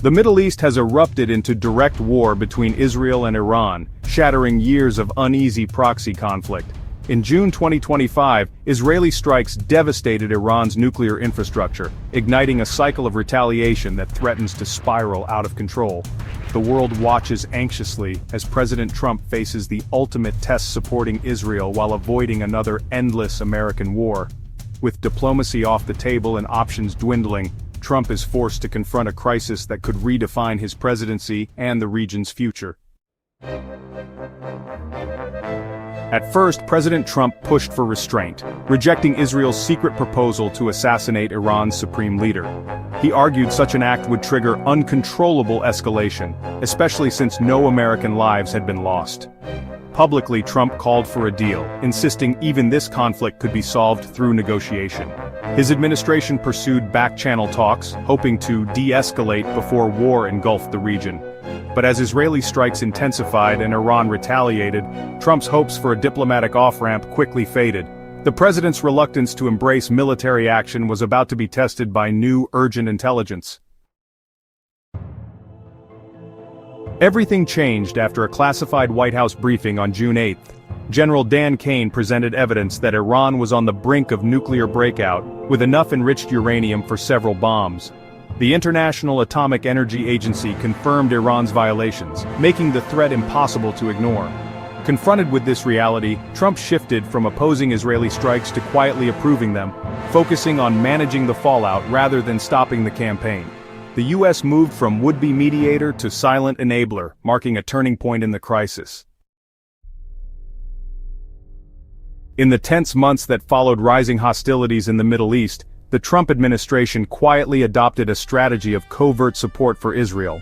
The Middle East has erupted into direct war between Israel and Iran, shattering years of uneasy proxy conflict. In June 2025, Israeli strikes devastated Iran's nuclear infrastructure, igniting a cycle of retaliation that threatens to spiral out of control. The world watches anxiously as President Trump faces the ultimate test supporting Israel while avoiding another endless American war. With diplomacy off the table and options dwindling, Trump is forced to confront a crisis that could redefine his presidency and the region's future. At first, President Trump pushed for restraint, rejecting Israel's secret proposal to assassinate Iran's supreme leader. He argued such an act would trigger uncontrollable escalation, especially since no American lives had been lost. Publicly, Trump called for a deal, insisting even this conflict could be solved through negotiation. His administration pursued back-channel talks, hoping to de-escalate before war engulfed the region. But as Israeli strikes intensified and Iran retaliated, Trump's hopes for a diplomatic off-ramp quickly faded. The president's reluctance to embrace military action was about to be tested by new, urgent intelligence. Everything changed after a classified White House briefing on June 8. General Dan Kane presented evidence that Iran was on the brink of nuclear breakout, with enough enriched uranium for several bombs. The International Atomic Energy Agency confirmed Iran's violations, making the threat impossible to ignore. Confronted with this reality, Trump shifted from opposing Israeli strikes to quietly approving them, focusing on managing the fallout rather than stopping the campaign. The U.S. moved from would-be mediator to silent enabler, marking a turning point in the crisis. In the tense months that followed rising hostilities in the Middle East, the Trump administration quietly adopted a strategy of covert support for Israel.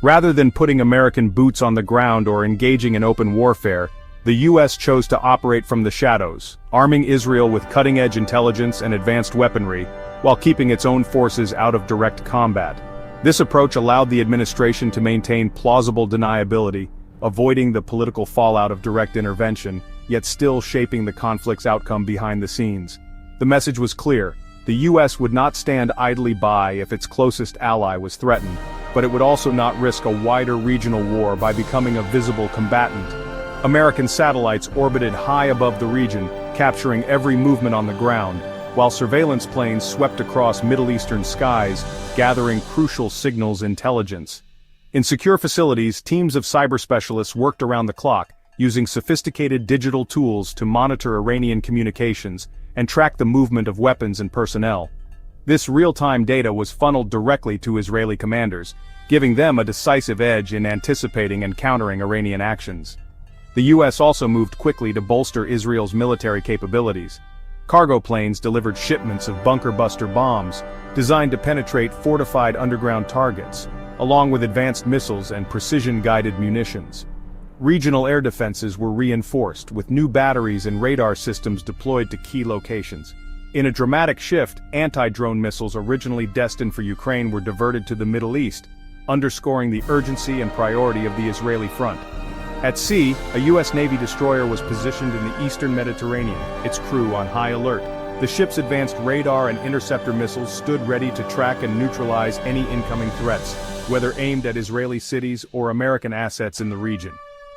Rather than putting American boots on the ground or engaging in open warfare, the U.S. chose to operate from the shadows, arming Israel with cutting-edge intelligence and advanced weaponry, while keeping its own forces out of direct combat. This approach allowed the administration to maintain plausible deniability, avoiding the political fallout of direct intervention, yet still shaping the conflict's outcome behind the scenes. The message was clear: the U.S. would not stand idly by if its closest ally was threatened, but it would also not risk a wider regional war by becoming a visible combatant. American satellites orbited high above the region, capturing every movement on the ground, while surveillance planes swept across Middle Eastern skies, gathering crucial signals intelligence. In secure facilities, teams of cyber specialists worked around the clock, using sophisticated digital tools to monitor Iranian communications and track the movement of weapons and personnel. This real-time data was funneled directly to Israeli commanders, giving them a decisive edge in anticipating and countering Iranian actions. The U.S. also moved quickly to bolster Israel's military capabilities. Cargo planes delivered shipments of bunker-buster bombs, designed to penetrate fortified underground targets, along with advanced missiles and precision-guided munitions. Regional air defenses were reinforced, with new batteries and radar systems deployed to key locations. In a dramatic shift, anti-drone missiles originally destined for Ukraine were diverted to the Middle East, underscoring the urgency and priority of the Israeli front. At sea, a U.S. Navy destroyer was positioned in the eastern Mediterranean, its crew on high alert. The ship's advanced radar and interceptor missiles stood ready to track and neutralize any incoming threats, whether aimed at Israeli cities or American assets in the region.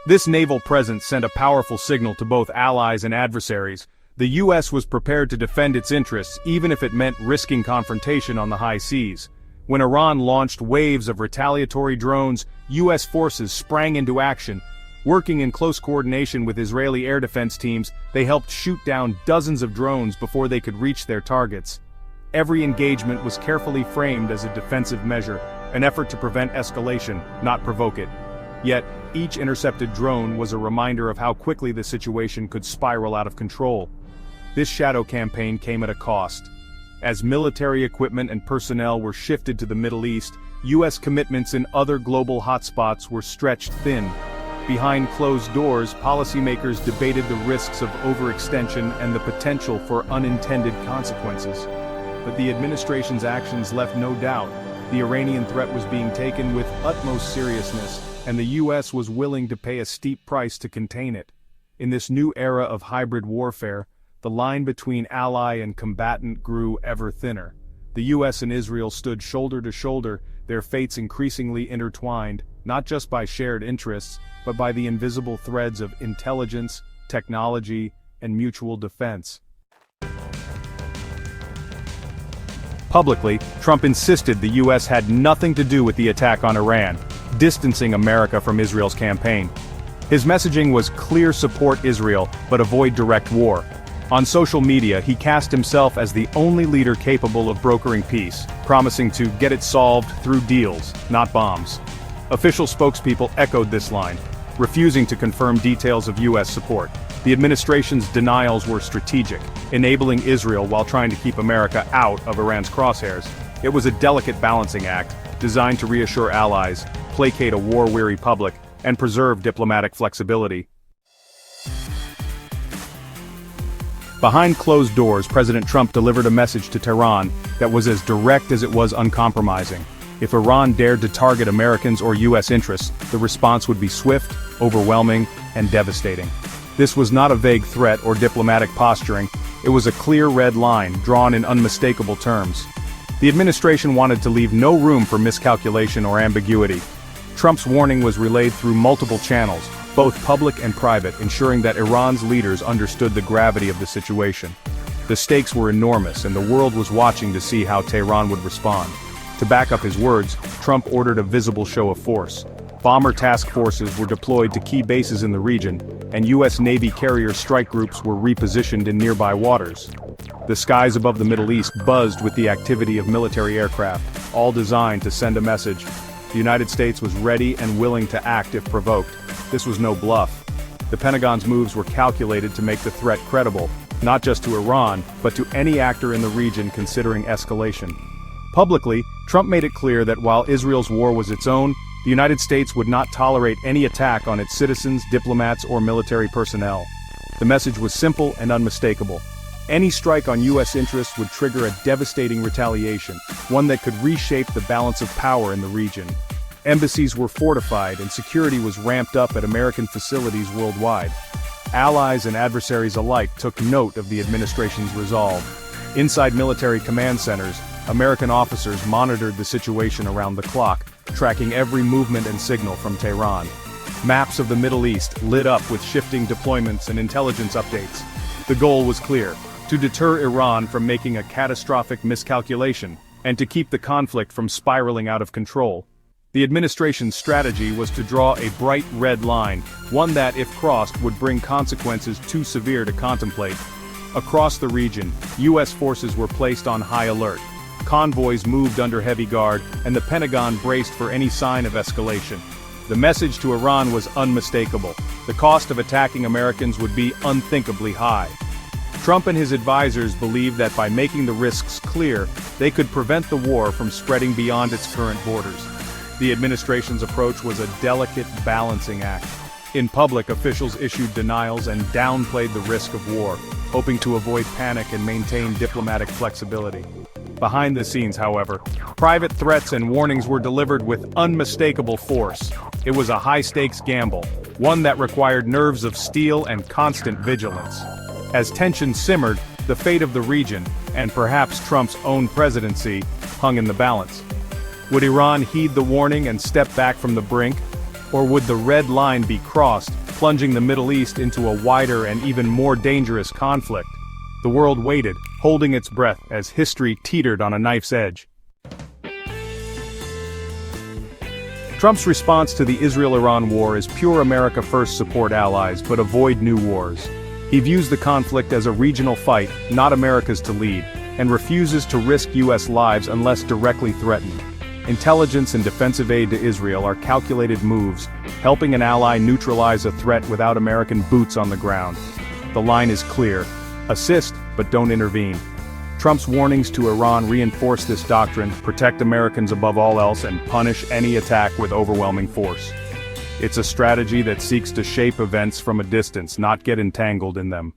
This naval presence sent a powerful signal to both allies and adversaries. The U.S. was prepared to defend its interests even if it meant risking confrontation on the high seas. When Iran launched waves of retaliatory drones, U.S. forces sprang into action. Working in close coordination with Israeli air defense teams, they helped shoot down dozens of drones before they could reach their targets. Every engagement was carefully framed as a defensive measure, an effort to prevent escalation, not provoke it. Yet, each intercepted drone was a reminder of how quickly the situation could spiral out of control. This shadow campaign came at a cost. As military equipment and personnel were shifted to the Middle East, U.S. commitments in other global hotspots were stretched thin. Behind closed doors, policymakers debated the risks of overextension and the potential for unintended consequences. But the administration's actions left no doubt. The Iranian threat was being taken with utmost seriousness, and the U.S. was willing to pay a steep price to contain it. In this new era of hybrid warfare, the line between ally and combatant grew ever thinner. The US and Israel stood shoulder to shoulder, their fates increasingly intertwined, not just by shared interests, but by the invisible threads of intelligence, technology, and mutual defense. Publicly, Trump insisted the US had nothing to do with the attack on Iran, distancing America from Israel's campaign. His messaging was clear: support Israel, but avoid direct war. On social media, he cast himself as the only leader capable of brokering peace, promising to get it solved through deals, not bombs. Official spokespeople echoed this line, refusing to confirm details of US support. The administration's denials were strategic, enabling Israel while trying to keep America out of Iran's crosshairs. It was a delicate balancing act, designed to reassure allies, placate a war-weary public, and preserve diplomatic flexibility. Behind closed doors, President Trump delivered a message to Tehran that was as direct as it was uncompromising. If Iran dared to target Americans or US interests, the response would be swift, overwhelming, and devastating. This was not a vague threat or diplomatic posturing, it was a clear red line, drawn in unmistakable terms. The administration wanted to leave no room for miscalculation or ambiguity. Trump's warning was relayed through multiple channels, both public and private, ensuring that Iran's leaders understood the gravity of the situation. The stakes were enormous, and the world was watching to see how Tehran would respond. To back up his words, Trump ordered a visible show of force. Bomber task forces were deployed to key bases in the region, and US Navy carrier strike groups were repositioned in nearby waters. The skies above the Middle East buzzed with the activity of military aircraft, all designed to send a message. The United States was ready and willing to act if provoked. This was no bluff. The Pentagon's moves were calculated to make the threat credible, not just to Iran, but to any actor in the region considering escalation. Publicly, Trump made it clear that while Israel's war was its own, the United States would not tolerate any attack on its citizens, diplomats, or military personnel. The message was simple and unmistakable. Any strike on US interests would trigger a devastating retaliation, one that could reshape the balance of power in the region. Embassies were fortified and security was ramped up at American facilities worldwide. Allies and adversaries alike took note of the administration's resolve. Inside military command centers, American officers monitored the situation around the clock, tracking every movement and signal from Tehran. Maps of the Middle East lit up with shifting deployments and intelligence updates. The goal was clear: to deter Iran from making a catastrophic miscalculation, and to keep the conflict from spiraling out of control. The administration's strategy was to draw a bright red line, one that, if crossed, would bring consequences too severe to contemplate. Across the region, US forces were placed on high alert. Convoys moved under heavy guard, and the Pentagon braced for any sign of escalation. The message to Iran was unmistakable: the cost of attacking Americans would be unthinkably high. Trump and his advisors believed that by making the risks clear, they could prevent the war from spreading beyond its current borders. The administration's approach was a delicate balancing act. In public, officials issued denials and downplayed the risk of war, hoping to avoid panic and maintain diplomatic flexibility. Behind the scenes, however, private threats and warnings were delivered with unmistakable force. It was a high-stakes gamble, one that required nerves of steel and constant vigilance. As tension simmered, the fate of the region, and perhaps Trump's own presidency, hung in the balance. Would Iran heed the warning and step back from the brink? Or would the red line be crossed, plunging the Middle East into a wider and even more dangerous conflict? The world waited, holding its breath as history teetered on a knife's edge. Trump's response to the Israel-Iran war is pure America first: support allies, but avoid new wars. He views the conflict as a regional fight, not America's to lead, and refuses to risk US lives unless directly threatened. Intelligence and defensive aid to Israel are calculated moves, helping an ally neutralize a threat without American boots on the ground. The line is clear: assist, but don't intervene. Trump's warnings to Iran reinforce this doctrine: protect Americans above all else and punish any attack with overwhelming force. It's a strategy that seeks to shape events from a distance, not get entangled in them.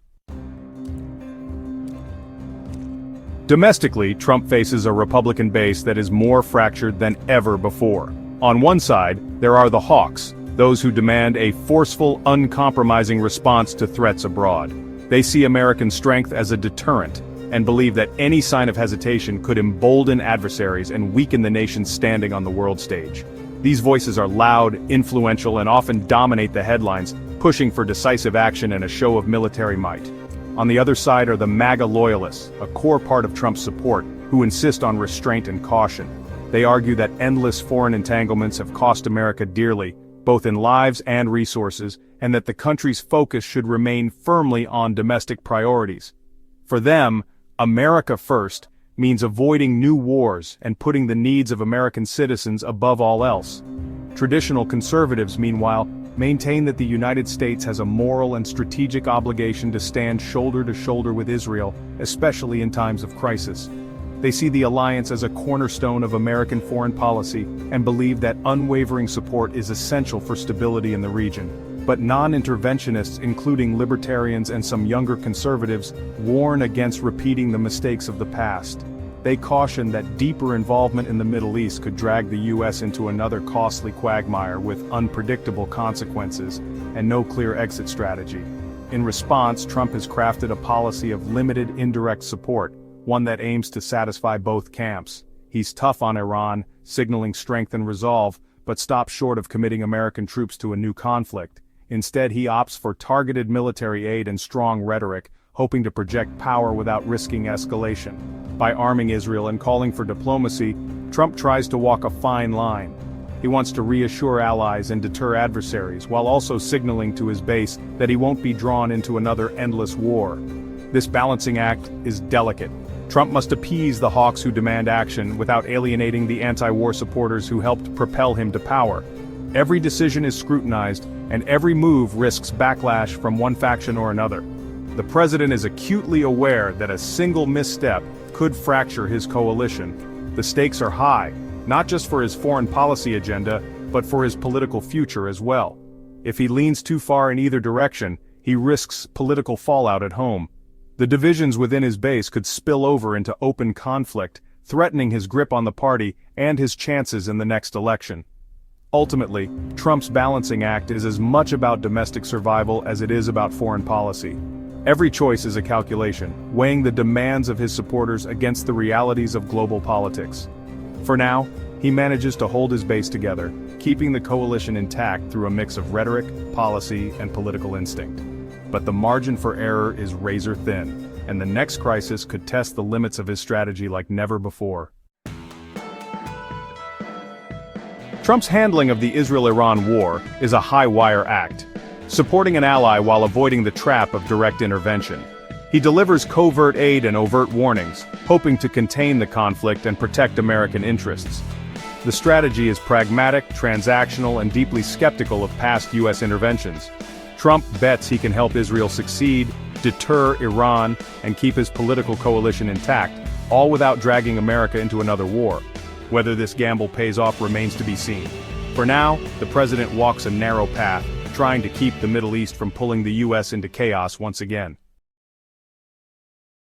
Domestically, Trump faces a Republican base that is more fractured than ever before. On one side, there are the hawks, those who demand a forceful, uncompromising response to threats abroad. They see American strength as a deterrent, and believe that any sign of hesitation could embolden adversaries and weaken the nation's standing on the world stage. These voices are loud, influential, and often dominate the headlines, pushing for decisive action and a show of military might. On the other side are the MAGA loyalists, a core part of Trump's support, who insist on restraint and caution. They argue that endless foreign entanglements have cost America dearly, both in lives and resources, and that the country's focus should remain firmly on domestic priorities. For them, America first means avoiding new wars and putting the needs of American citizens above all else. Traditional conservatives, meanwhile, maintain that the United States has a moral and strategic obligation to stand shoulder to shoulder with Israel, especially in times of crisis. They see the alliance as a cornerstone of American foreign policy and believe that unwavering support is essential for stability in the region. But non-interventionists, including libertarians and some younger conservatives, warn against repeating the mistakes of the past. They caution that deeper involvement in the Middle East could drag the U.S. into another costly quagmire with unpredictable consequences and no clear exit strategy. In response, Trump has crafted a policy of limited indirect support, one that aims to satisfy both camps. He's tough on Iran, signaling strength and resolve, but stops short of committing American troops to a new conflict. Instead, he opts for targeted military aid and strong rhetoric, hoping to project power without risking escalation. By arming Israel and calling for diplomacy, Trump tries to walk a fine line. He wants to reassure allies and deter adversaries, while also signaling to his base that he won't be drawn into another endless war. This balancing act is delicate. Trump must appease the hawks who demand action without alienating the anti-war supporters who helped propel him to power. Every decision is scrutinized, and every move risks backlash from one faction or another. The president is acutely aware that a single misstep could fracture his coalition. The stakes are high, not just for his foreign policy agenda, but for his political future as well. If he leans too far in either direction, he risks political fallout at home. The divisions within his base could spill over into open conflict, threatening his grip on the party and his chances in the next election. Ultimately, Trump's balancing act is as much about domestic survival as it is about foreign policy. Every choice is a calculation, weighing the demands of his supporters against the realities of global politics. For now, he manages to hold his base together, keeping the coalition intact through a mix of rhetoric, policy, and political instinct. But the margin for error is razor thin, and the next crisis could test the limits of his strategy like never before. Trump's handling of the Israel-Iran war is a high-wire act, supporting an ally while avoiding the trap of direct intervention. He delivers covert aid and overt warnings, hoping to contain the conflict and protect American interests. The strategy is pragmatic, transactional, and deeply skeptical of past U.S. interventions. Trump bets he can help Israel succeed, deter Iran, and keep his political coalition intact, all without dragging America into another war. Whether this gamble pays off remains to be seen. For now, the president walks a narrow path, trying to keep the Middle East from pulling the U.S. into chaos once again.